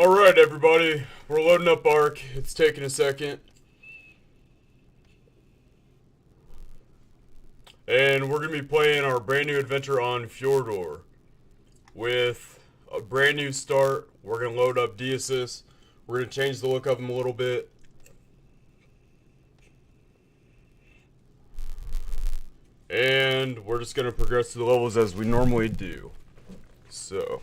Alright, everybody. We're loading up Ark. It's taking a second. And we're going to be playing our brand new adventure on Fjordor. With a brand new start, we're going to load up D-Assist. We're going to change the look of them a little bit. And we're just going to progress through the levels as we normally do. So...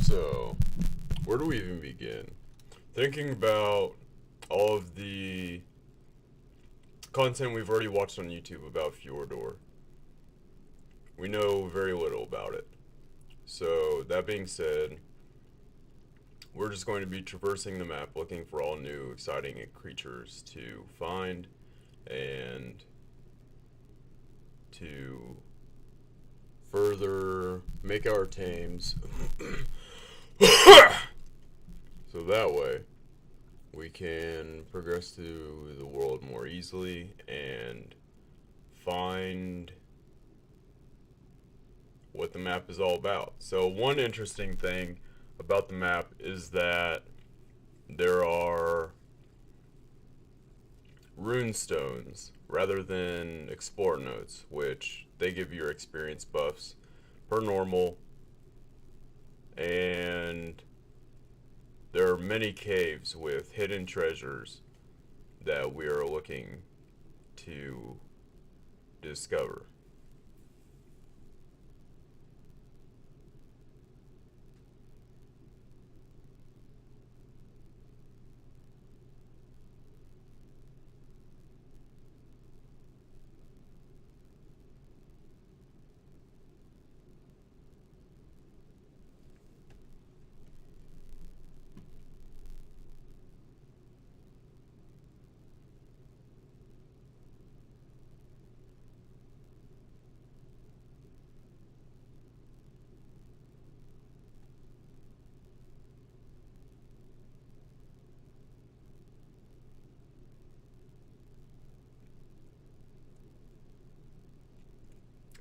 so, where do we even begin? Thinking about all of the content we've already watched on YouTube about Fjordor. We know very little about it. So, that being said, we're just going to be traversing the map looking for all new exciting creatures to find and to further make our tames so that way we can progress through the world more easily and find what the map is all about. So one interesting thing about the map is that there are rune stones rather than explore notes, which they give your experience buffs per normal, and there are many caves with hidden treasures that we are looking to discover.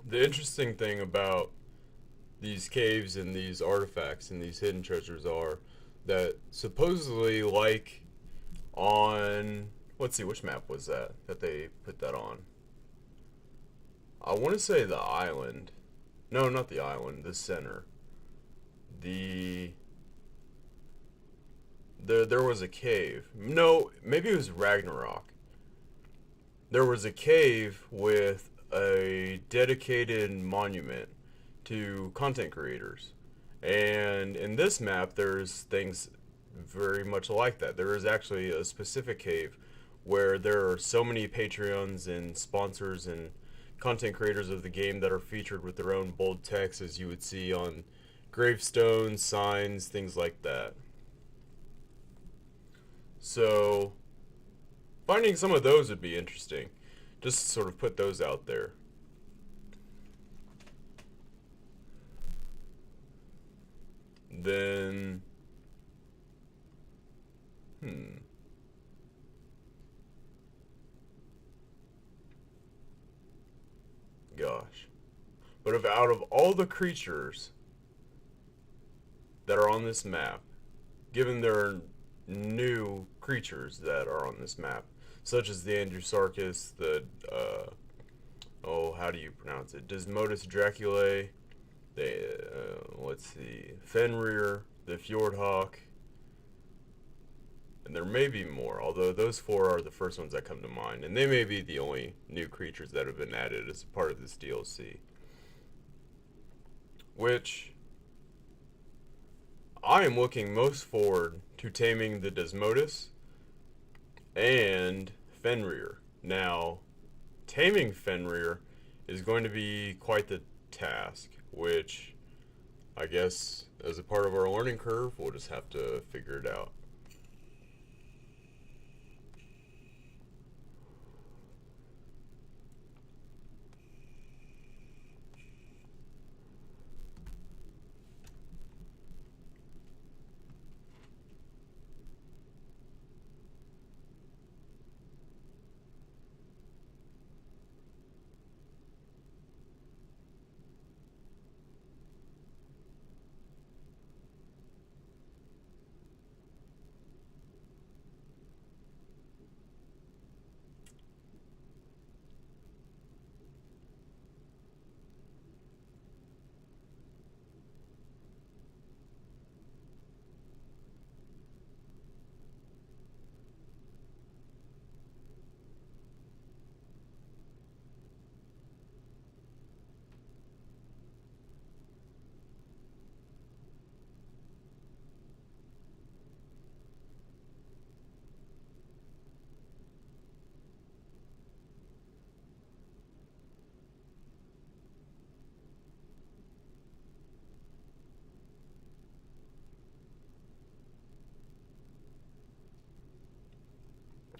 The interesting thing about these caves and these artifacts and these hidden treasures are that supposedly, like on, let's see, which map was that they put that on? I want to say the island. No, not the island, the center. The there was a cave. No, maybe it was Ragnarok. There was a cave with a dedicated monument to content creators. And in this map, there's things very much like that. There is actually a specific cave where there are so many Patreons and sponsors and content creators of the game that are featured with their own bold text, as you would see on gravestones, signs, things like that. So, finding some of those would be interesting. Just to sort of put those out there. Then, gosh. But if out of all the creatures that are on this map, given there are new creatures that are on this map, such as the Andrewsarchus, the how do you pronounce it? Desmodus Draculae, the let's see, Fenrir, the Fjordhawk, and there may be more. Although those four are the first ones that come to mind, and they may be the only new creatures that have been added as a part of this DLC. Which I am looking most forward to taming the Desmodus and Fenrir. Now, taming Fenrir is going to be quite the task, which I guess as a part of our learning curve, we'll just have to figure it out.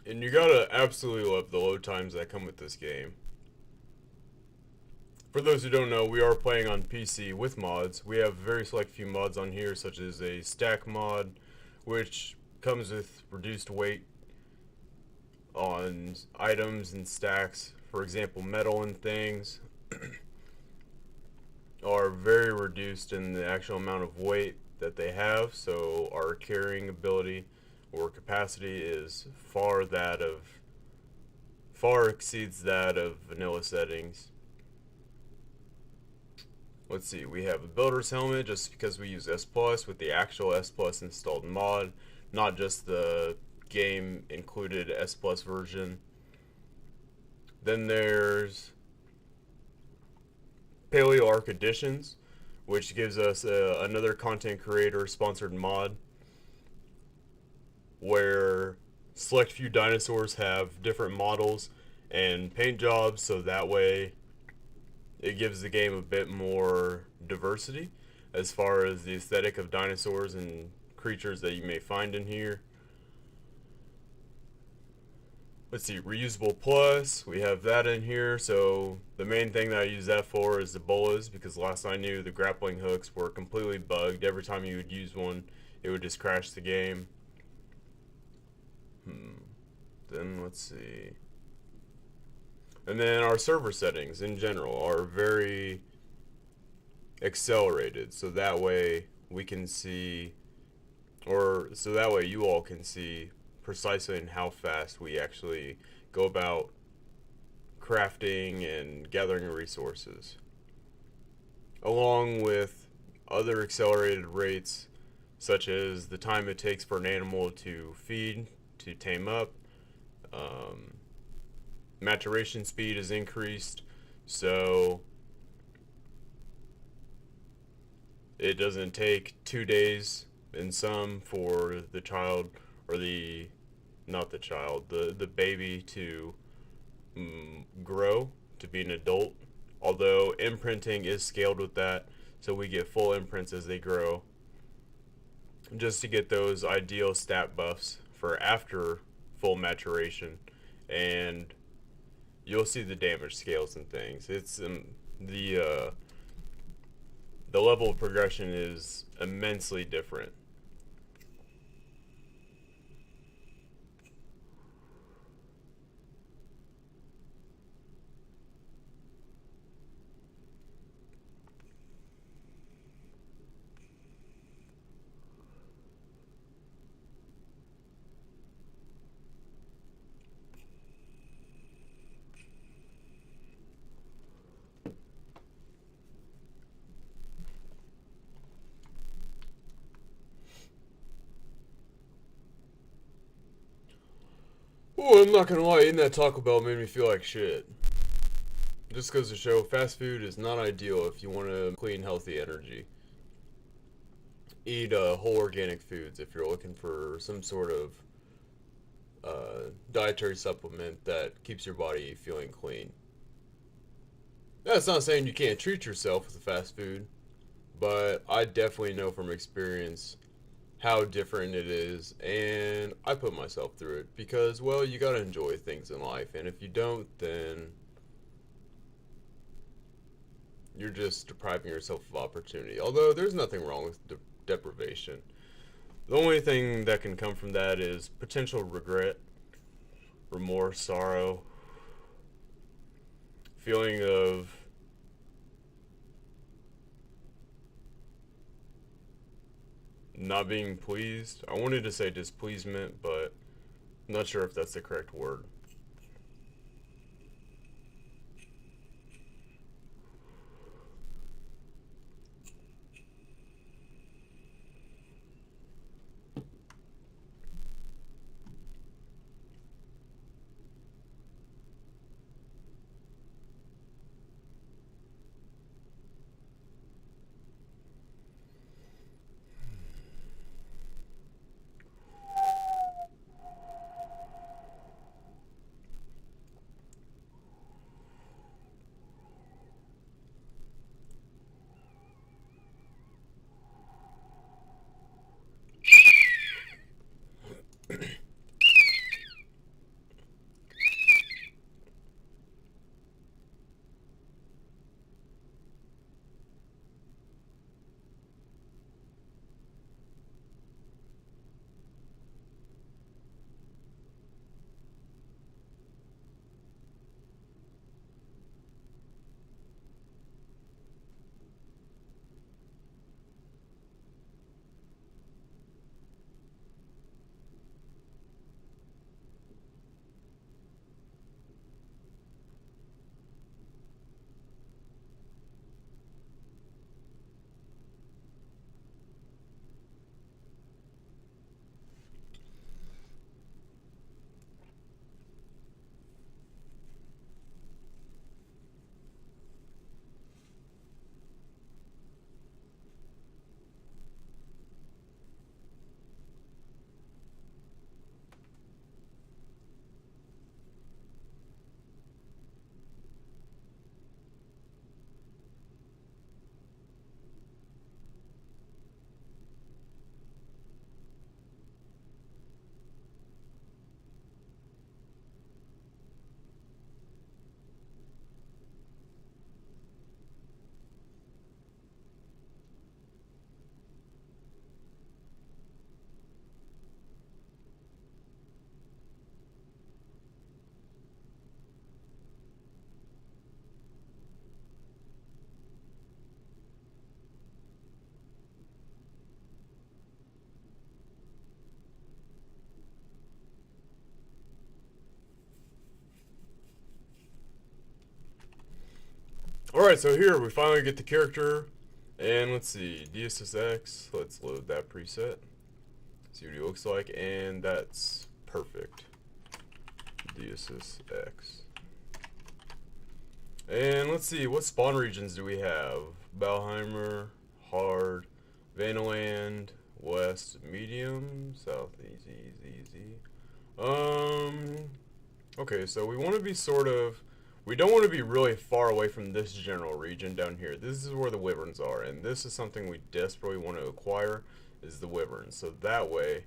And you gotta absolutely love the load times that come with this game. For those who don't know, we are playing on PC with mods. We have a very select few mods on here, such as a stack mod, which comes with reduced weight on items and stacks. For example, metal and things are very reduced in the actual amount of weight that they have, so our carrying ability or capacity is far exceeds that of vanilla settings. Let's see, we have a builder's helmet just because we use S Plus with the actual S Plus installed mod, not just the game included S Plus version. Then there's Paleo Ark Editions, which gives us another content creator sponsored mod where select few dinosaurs have different models and paint jobs, so that way it gives the game a bit more diversity as far as the aesthetic of dinosaurs and creatures that you may find in here. Let's see, reusable plus, we have that in here. So the main thing that I use that for is the bolas, because last I knew the grappling hooks were completely bugged. Every time you would use one, it would just crash the game. Then let's see. And then our server settings in general are very accelerated, so that way we can see, or so that way you all can see precisely in how fast we actually go about crafting and gathering resources, along with other accelerated rates such as the time it takes for an animal to feed, to tame up. Maturation speed is increased, so it doesn't take 2 days in some for the child, or not the child, the baby to grow to be an adult. Although imprinting is scaled with that, so we get full imprints as they grow, just to get those ideal stat buffs for after full maturation. And you'll see the damage scales and things. It's the level of progression is immensely different. Oh, I'm not gonna lie, eating that Taco Bell made me feel like shit. Just goes to show, fast food is not ideal if you want a clean, healthy energy. Eat whole organic foods if you're looking for some sort of dietary supplement that keeps your body feeling clean. That's not saying you can't treat yourself with the fast food, but I definitely know from experience how different it is, and I put myself through it because, well, you gotta enjoy things in life, and if you don't, then you're just depriving yourself of opportunity. Although there's nothing wrong with deprivation. The only thing that can come from that is potential regret, remorse, sorrow, feeling of not being pleased. I wanted to say displeasement, but I'm not sure if that's the correct word. Alright, so here we finally get the character, and let's see, DSSX, let's load that preset, see what he looks like, and that's perfect. DSSX. And let's see, what spawn regions do we have? Balheimer, Hard, Vanaland, West, Medium, South, easy. Okay, so we want to be we don't want to be really far away from this general region down here. This is where the wyverns are, and this is something we desperately want to acquire, is the wyverns. So that way,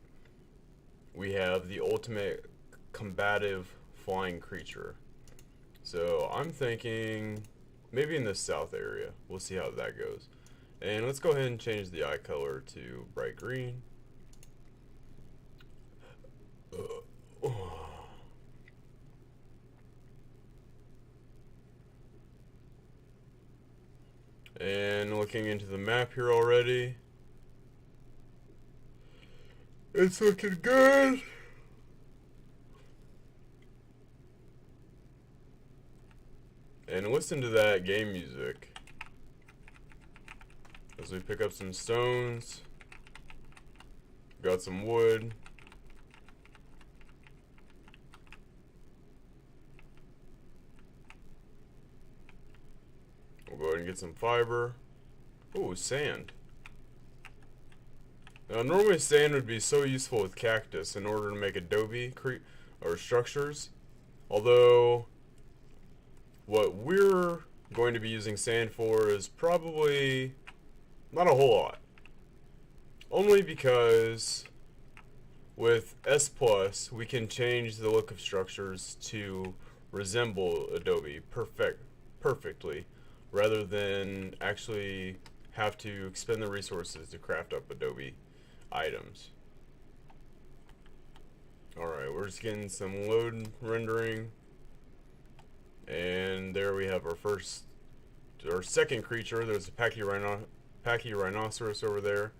we have the ultimate combative flying creature. So I'm thinking maybe in the south area. We'll see how that goes. And let's go ahead and change the eye color to bright green. And looking into the map here already, it's looking good. And listen to that game music as we pick up some stones, got some wood, We'll go ahead and get some fiber. Ooh, sand. Now, normally sand would be so useful with cactus in order to make adobe or structures. Although, what we're going to be using sand for is probably not a whole lot. Only because with S+, we can change the look of structures to resemble adobe perfectly, rather than actually have to expend the resources to craft up adobe items. Alright, we're just getting some load rendering, and there we have our second creature. There's a Pachyrhinoceros over there.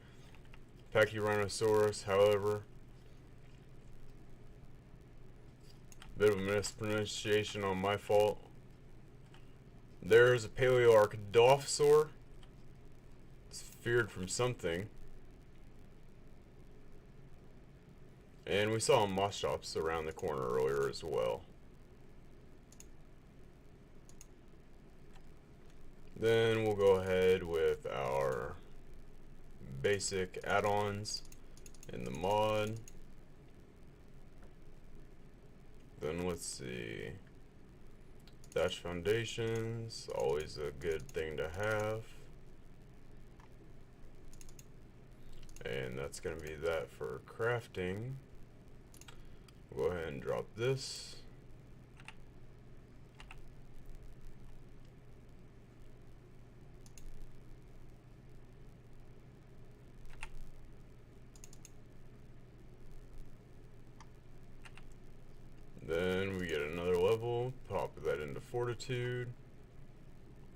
Pachyrhinosaurus, however, bit of a mispronunciation on my fault. There's a Paleoarchdolphosaur. It's feared from something. And we saw moss shops around the corner earlier as well. Then we'll go ahead with our basic add-ons in the mod. Then let's see. Thatch foundations, always a good thing to have. And that's going to be that for crafting. We'll go ahead and drop this. Then we get another level, pop that into Fortitude.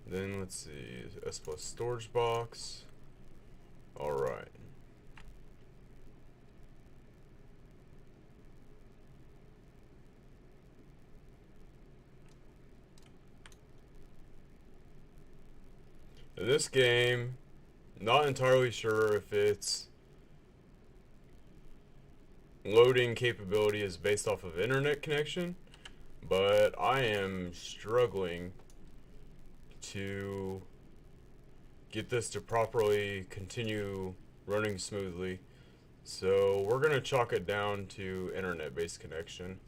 Then let's see, S+ storage box. Alright. In this game, not entirely sure if its loading capability is based off of internet connection, but I am struggling to get this to properly continue running smoothly. So we're going to chalk it down to internet-based connection.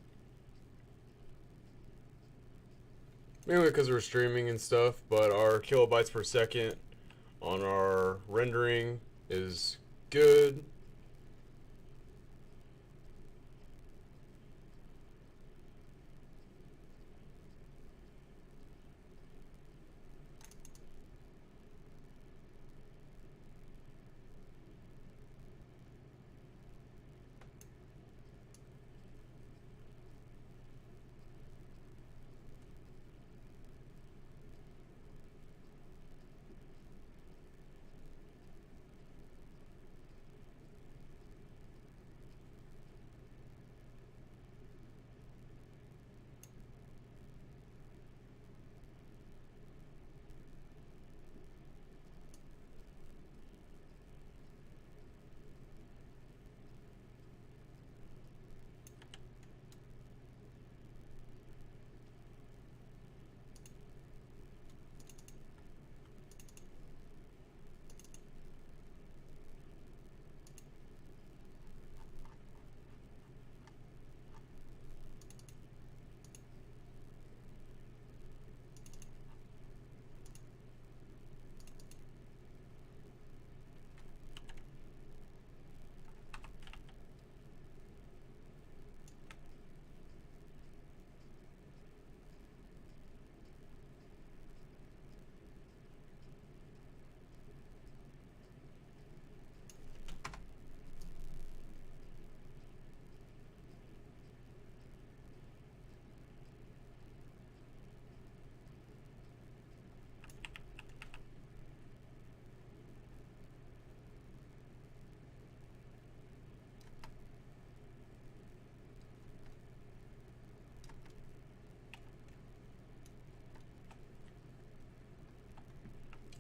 Mainly because we're streaming and stuff, but our kilobytes per second on our rendering is good.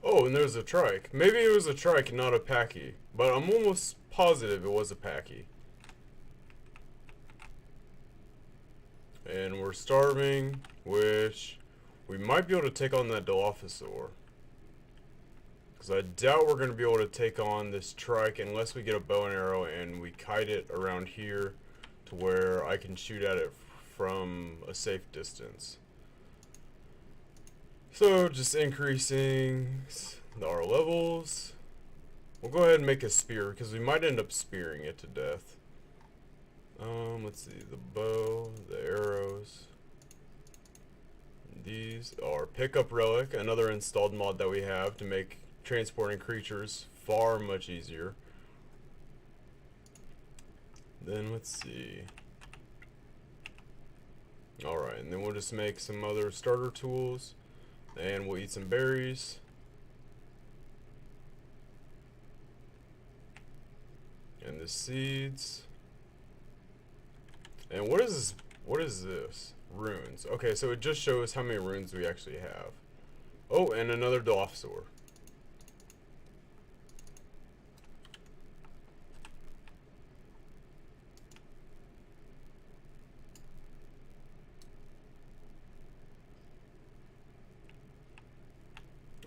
Oh, and there's a trike. Maybe it was a trike, not a Pachy, but I'm almost positive it was a Pachy. And we're starving, which we might be able to take on that Dilophosaur. Because I doubt we're going to be able to take on this trike unless we get a bow and arrow and we kite it around here to where I can shoot at it from a safe distance. So just increasing our levels. We'll go ahead and make a spear because we might end up spearing it to death. Let's see, the bow, the arrows. These are pickup relic, another installed mod that we have to make transporting creatures far much easier. Then let's see. Alright, and then we'll just make some other starter tools. And we'll eat some berries. And the seeds. And what is this? What is this? Runes. Okay, so it just shows how many runes we actually have. Oh, and another Dolphsaur.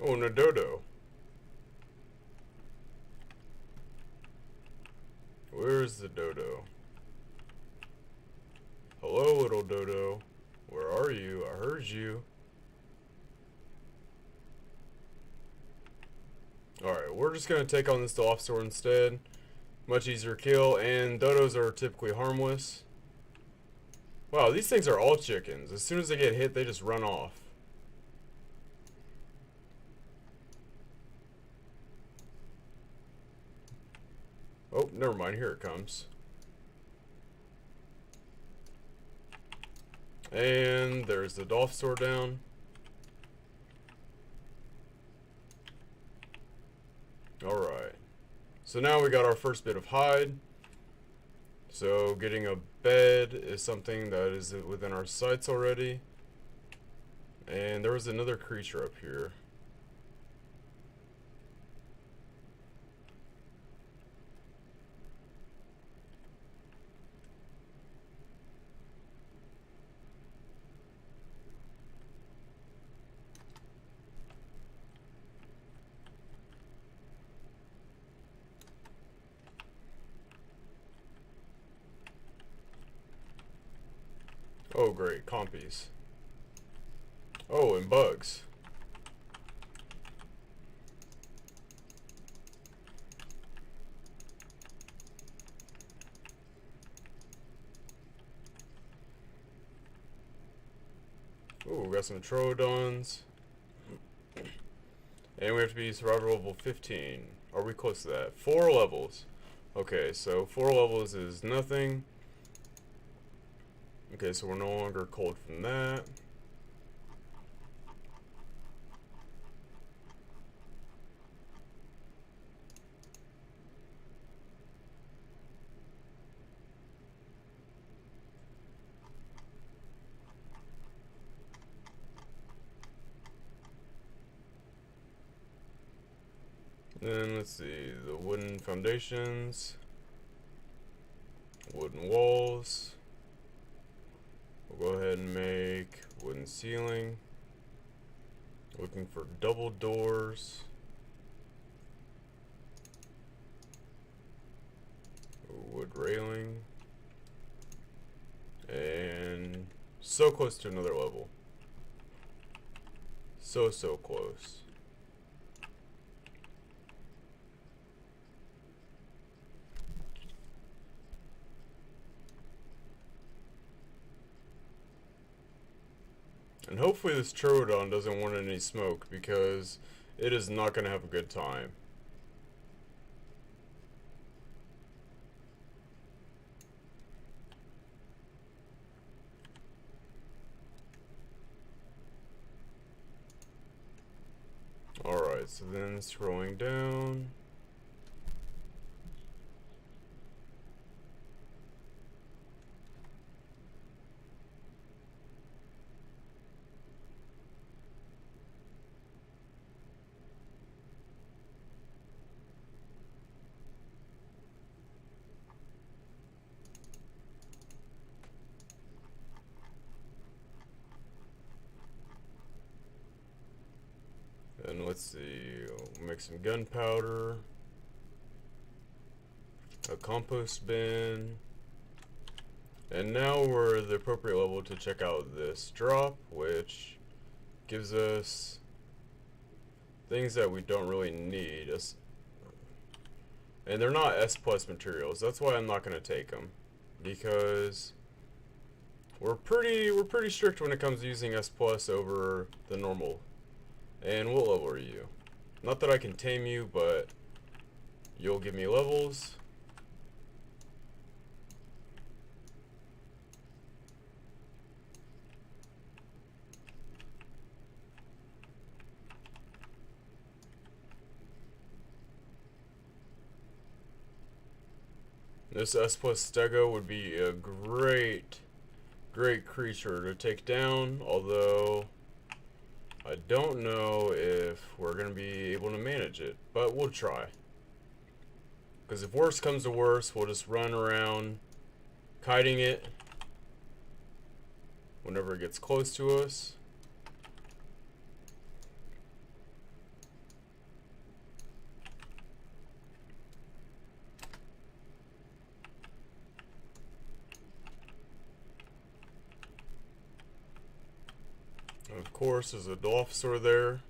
Oh, and a dodo. Where's the dodo? Hello, little dodo. Where are you? I heard you. Alright, we're just going to take on this Dolphsaur instead. Much easier kill, and dodos are typically harmless. Wow, these things are all chickens. As soon as they get hit, they just run off. Oh, never mind. Here it comes. And there's the Dolphsaur down. Alright. So now we got our first bit of hide. So getting a bed is something that is within our sights already. And there was another creature up here. Oh great, compies. Oh, and bugs. Oh, we got some Troodons. And we have to be survival level 15. Are we close to that? 4 levels. Okay, so 4 levels is nothing. Okay, so we're no longer cold from that. Then let's see, the wooden foundations, wooden walls. We'll go ahead and make wooden ceiling. Looking for double doors. Wood railing. And so close to another level. So close. And hopefully this Troodon doesn't want any smoke, because it is not going to have a good time. Alright, so then scrolling down. And let's see, we'll make some gunpowder, a compost bin, and now we're at the appropriate level to check out this drop, which gives us things that we don't really need. And they're not S plus materials. That's why I'm not going to take them, because we're pretty strict when it comes to using S plus over the normal. And we'll level you. Not that I can tame you, but you'll give me levels. This S plus stego would be a great creature to take down, although I don't know if we're going to be able to manage it, but we'll try. Because if worse comes to worse, we'll just run around kiting it whenever it gets close to us. And of course, there's a Dolphosaur there.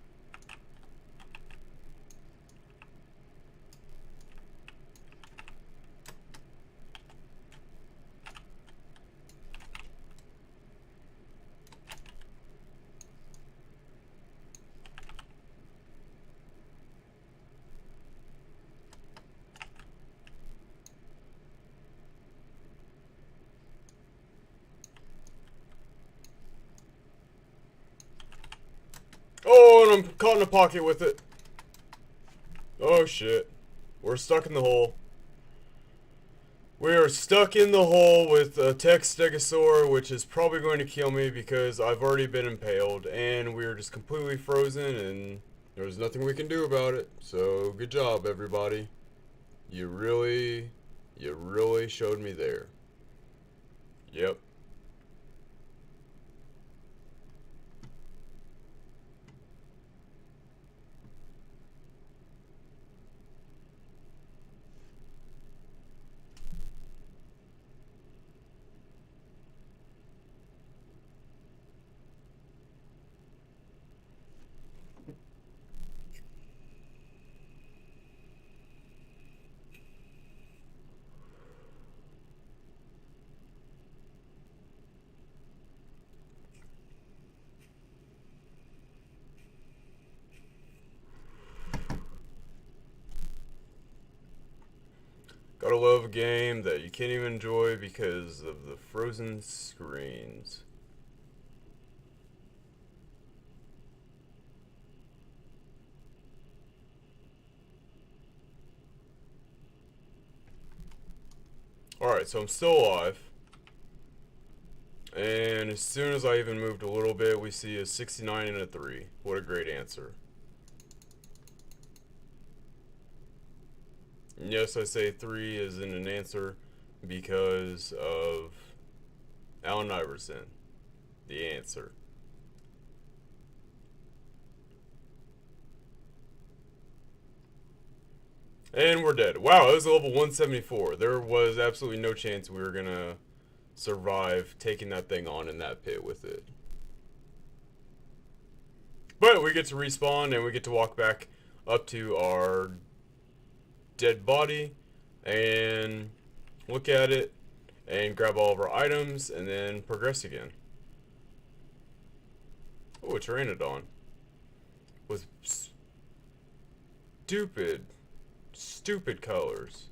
Oh, and I'm caught in a pocket with it. Oh shit. We're stuck in the hole. We are stuck in the hole with a tech stegosaur, which is probably going to kill me because I've already been impaled, and we're just completely frozen, and there's nothing we can do about it. So good job, everybody. You really showed me there. Yep. Gotta love a game that you can't even enjoy because of the frozen screens. Alright, so I'm still alive. And as soon as I even moved a little bit, we see a 69 and a 3. What a great answer. And yes, I say 3 isn't an answer because of Allen Iverson, the answer. And we're dead. Wow, it was level 174. There was absolutely no chance we were gonna survive taking that thing on in that pit with it. But we get to respawn and we get to walk back up to our dead body and look at it and grab all of our items and then progress again. Oh, a Pteranodon with stupid colors.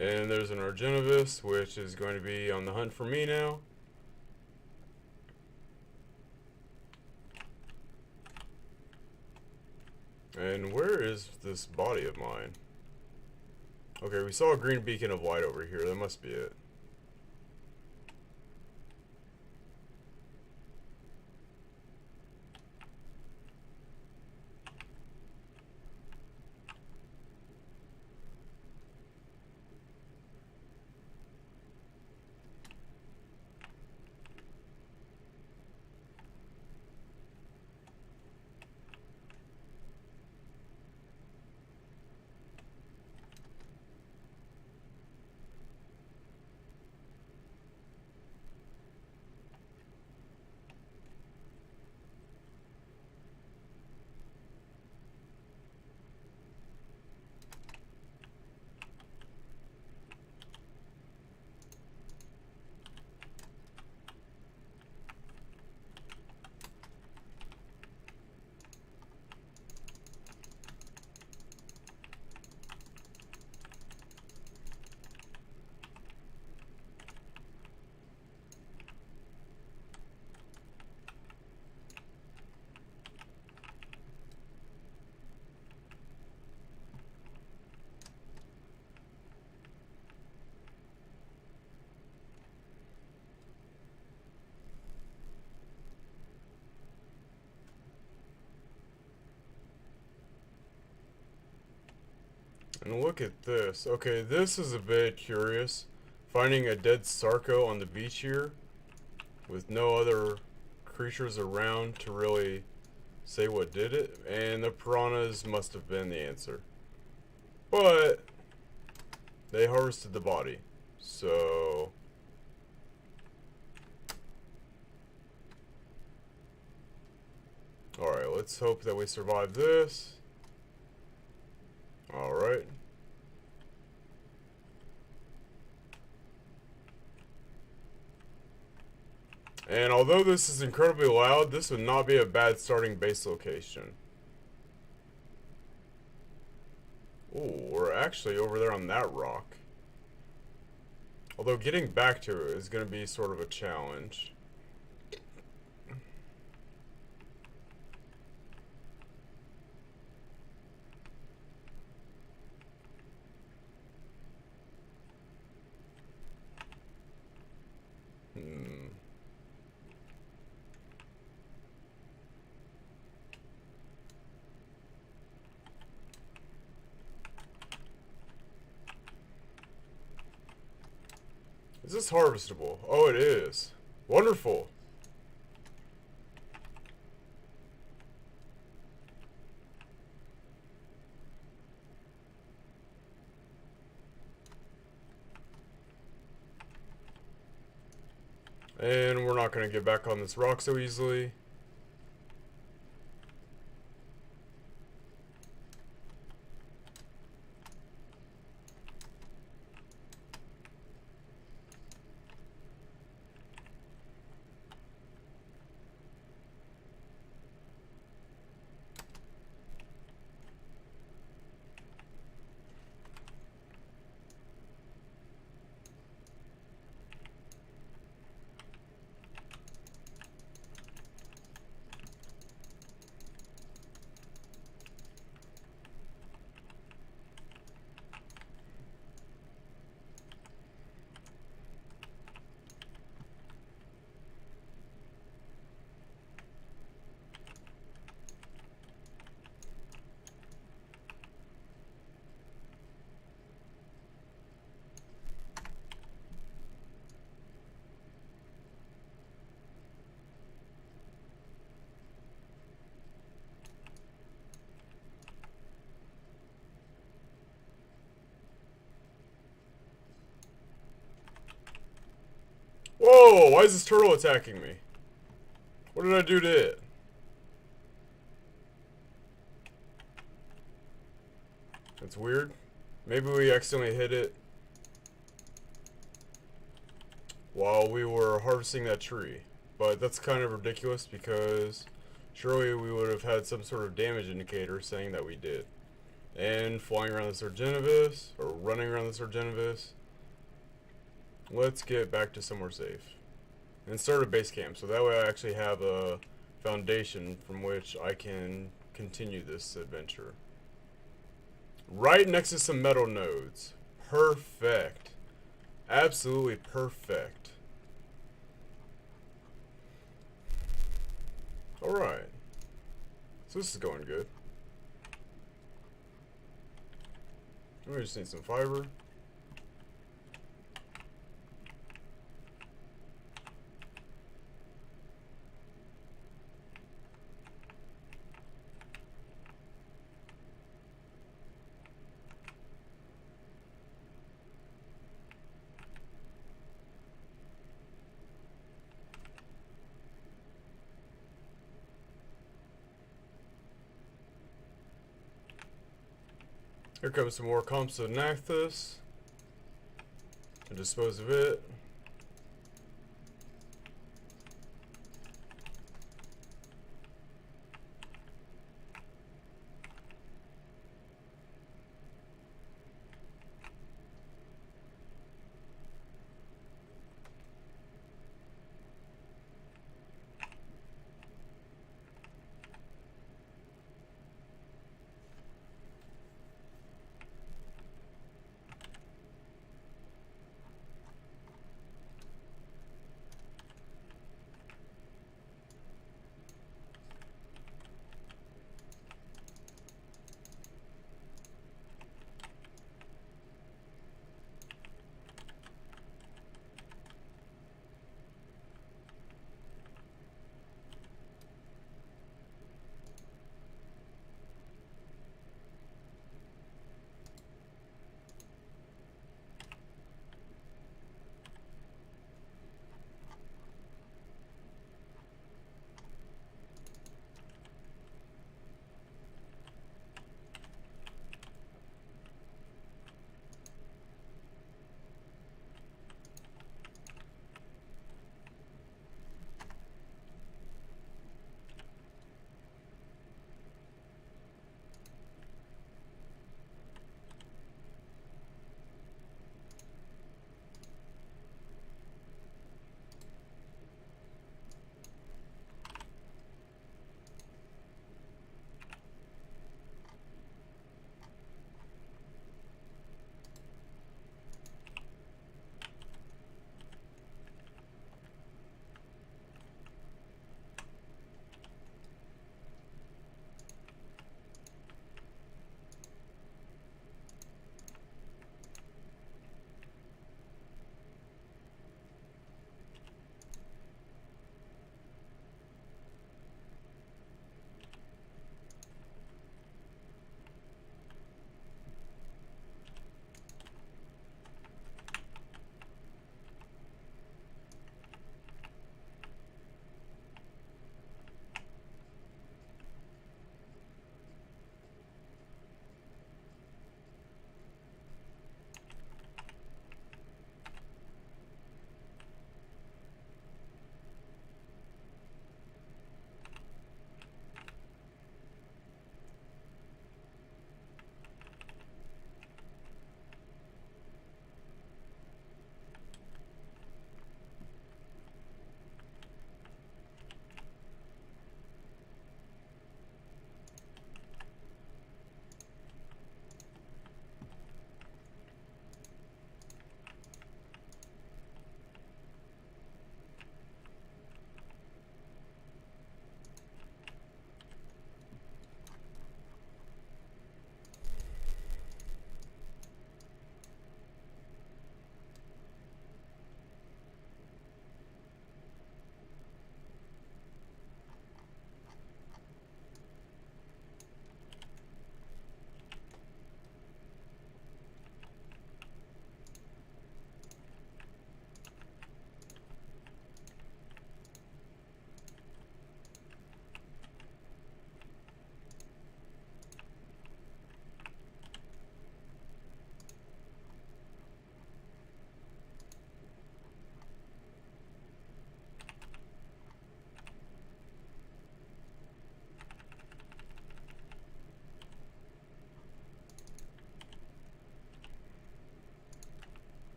And there's an Argenovis, which is going to be on the hunt for me now. And where is this body of mine? Okay, we saw a green beacon of light over here. That must be it. And look at this. Okay, this is a bit curious. Finding a dead Sarco on the beach here with no other creatures around to really say what did it. And the piranhas must have been the answer. But they harvested the body. So alright, let's hope that we survive this. Alright. And although this is incredibly loud, this would not be a bad starting base location. Ooh, we're actually over there on that rock. Although getting back to it is going to be sort of a challenge. Is this harvestable? Oh, it is. Wonderful. And we're not going to get back on this rock so easily. Whoa, why is this turtle attacking me? What did I do to it? That's weird. Maybe we accidentally hit it while we were harvesting that tree. But that's kind of ridiculous because surely we would have had some sort of damage indicator saying that we did. And flying around the Sargenivis, or running around the Sargenivis. Let's get back to somewhere safe. And start a base camp, so that way I actually have a foundation from which I can continue this adventure. Right next to some metal nodes. perfect. Absolutely perfect. Alright. So this is going good. We just need some fiber. Here comes some more Compsognathus. And dispose of it.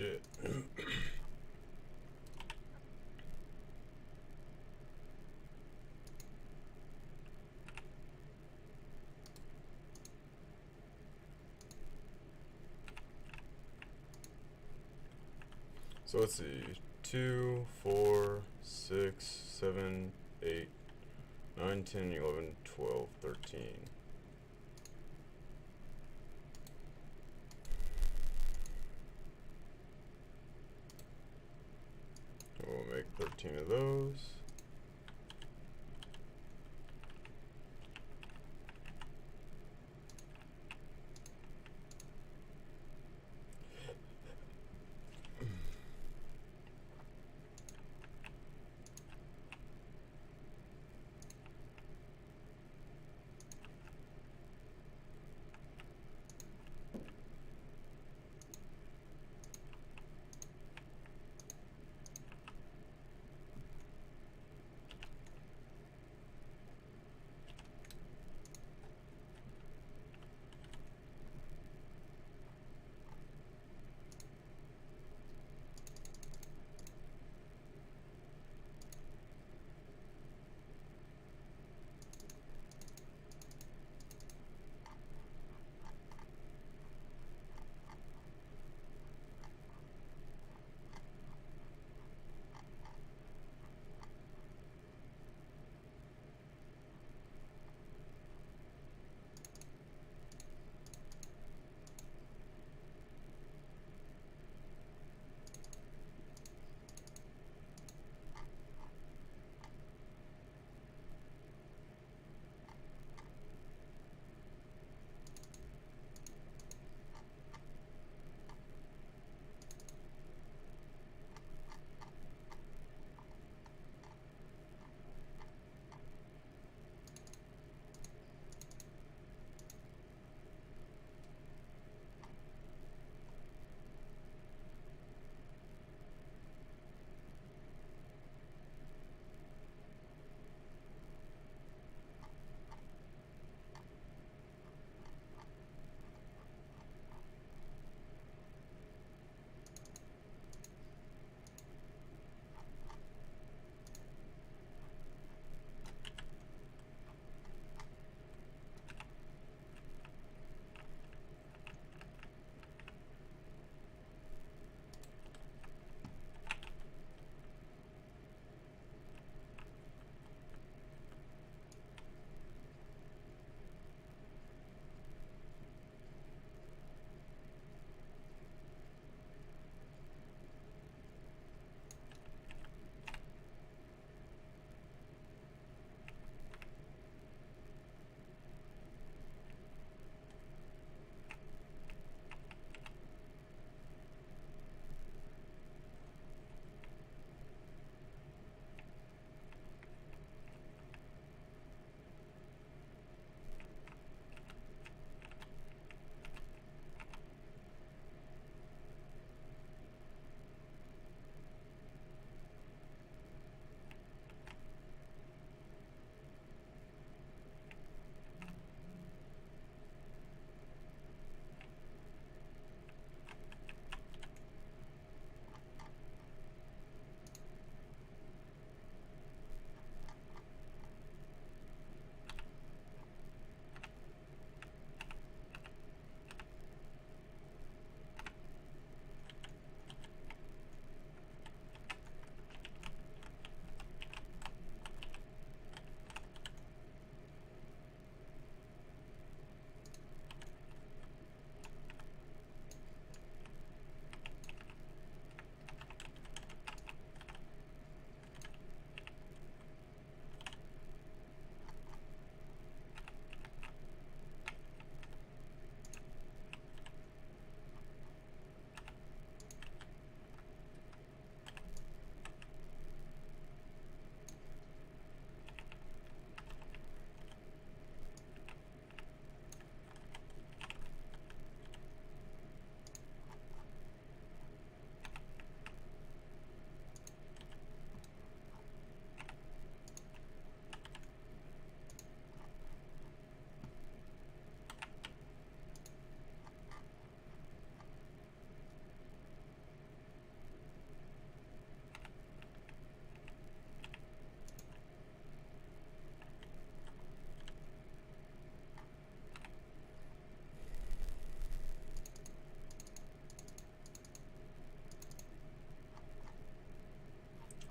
shit. So let's see. 2, 4, 6, 7, 8, 9, 10, 11, 12, 13. We'll make 13 of those.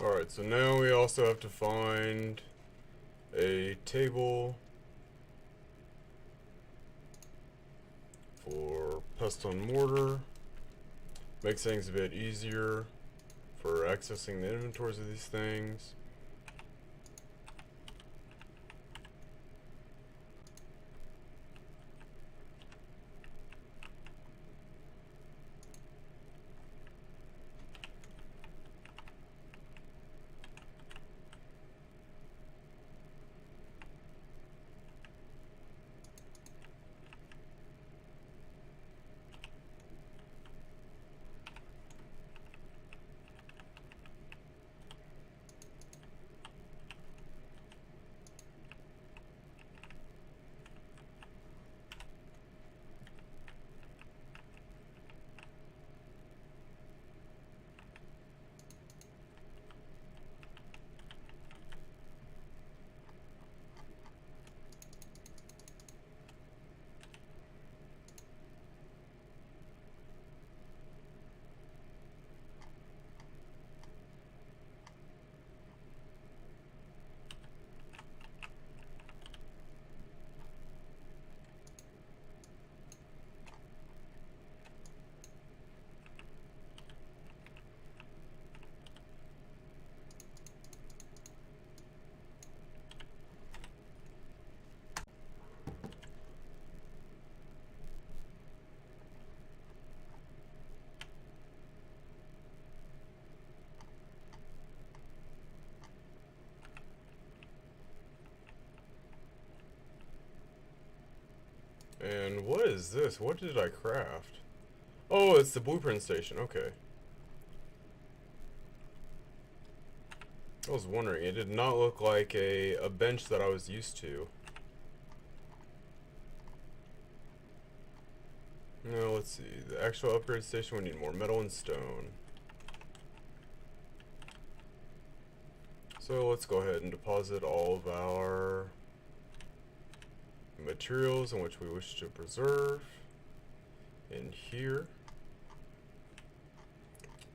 Alright, so now we also have to find a table for pestle and mortar. Makes things a bit easier for accessing the inventories of these things. And what is this? What did I craft? Oh, it's the blueprint station. Okay. I was wondering. It did not look like a bench that I was used to. Now, let's see. The actual upgrade station, we need more metal and stone. So let's go ahead and deposit all of our materials in which we wish to preserve in here.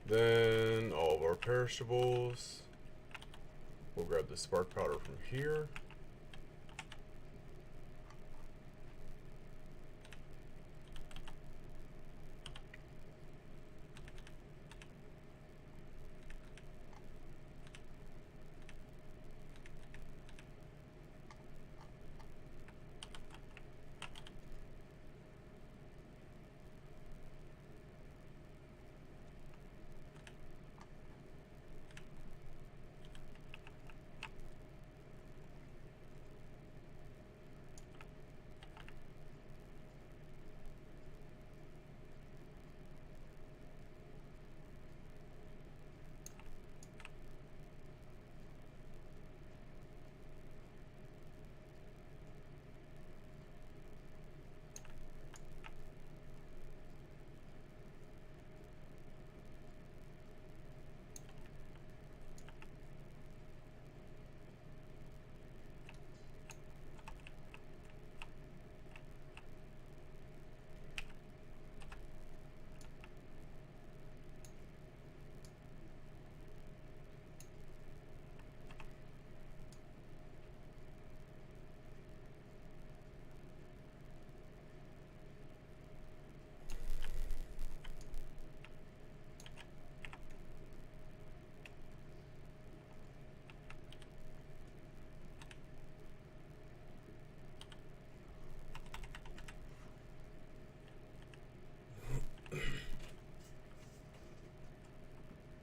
Then all of our perishables. We'll grab the spark powder from here.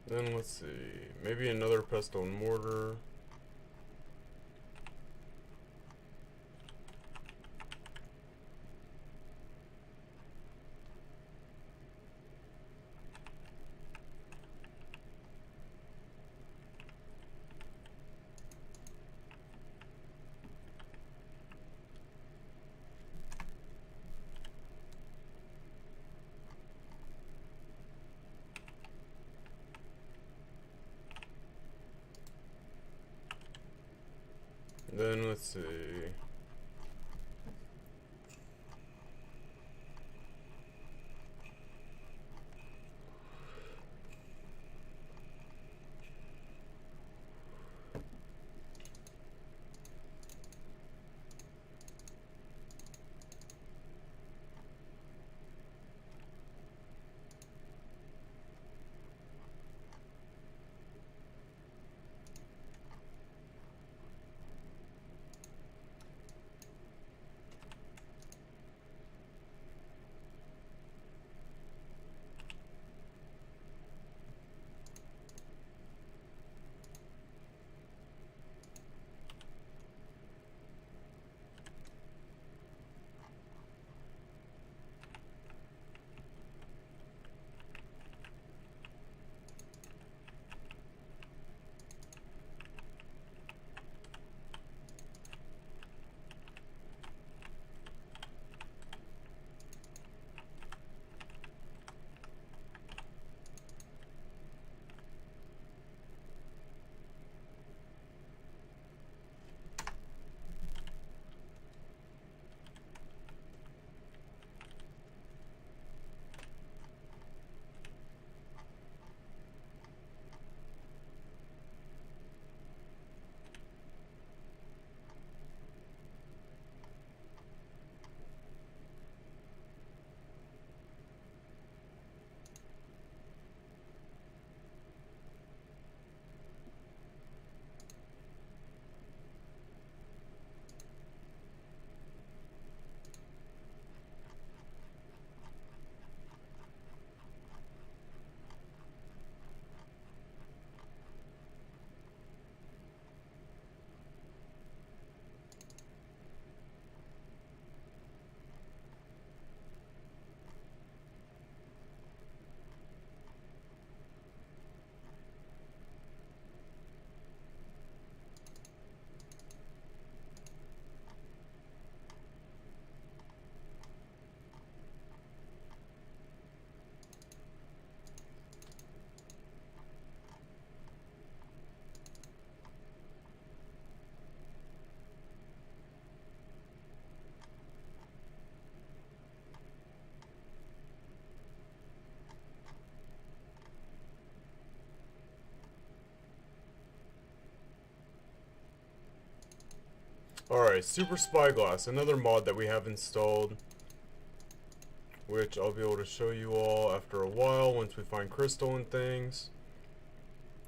Then let's see, maybe another pestle and mortar. Then let's see. Alright, Super Spyglass, another mod that we have installed, which I'll be able to show you all after a while once we find crystal and things.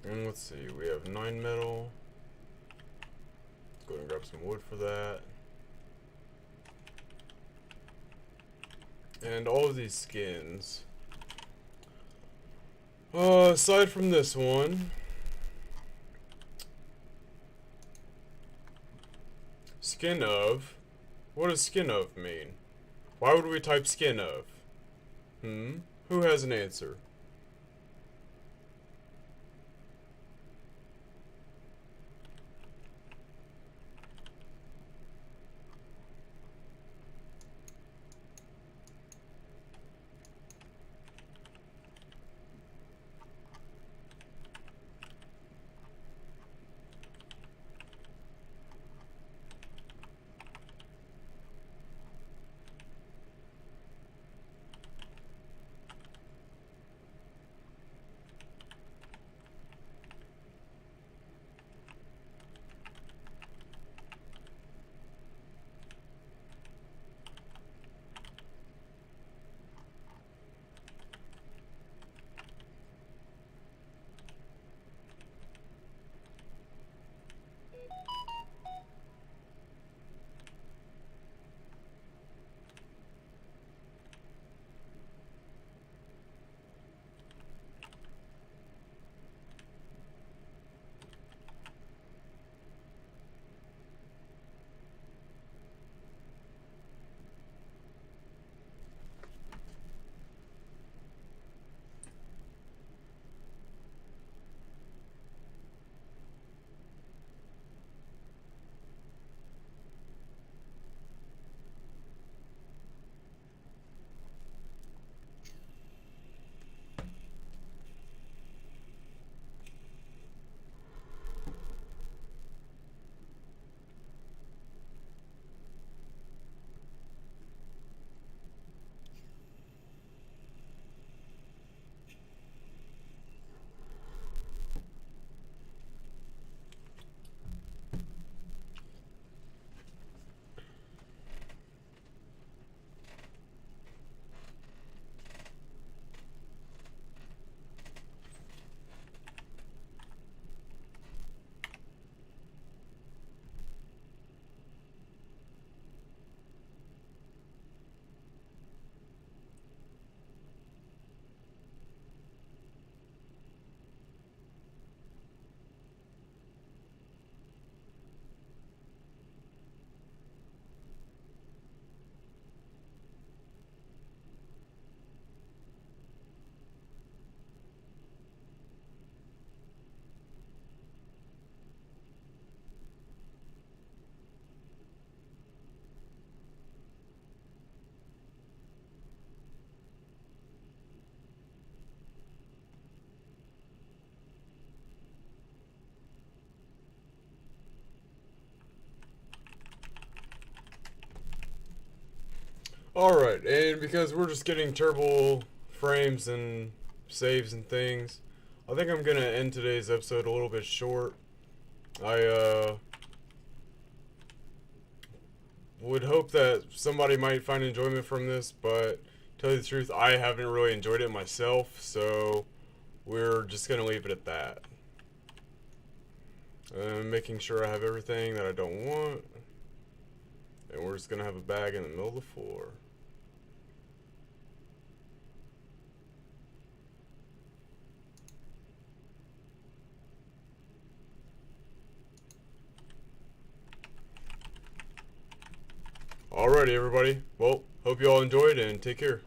And let's see, we have 9 metal. Let's go and grab some wood for that. And all of these skins. Aside from this one, skin of. What does skin of mean? Why would we type skin of? Who has an answer? Alright, and because we're just getting terrible frames and saves and things, I think I'm gonna end today's episode a little bit short. I would hope that somebody might find enjoyment from this, but to tell you the truth, I haven't really enjoyed it myself, so we're just gonna leave it at that. Making sure I have everything that I don't want, and we're just gonna have a bag in the middle of the floor. Alrighty, everybody. Well, hope you all enjoyed and take care.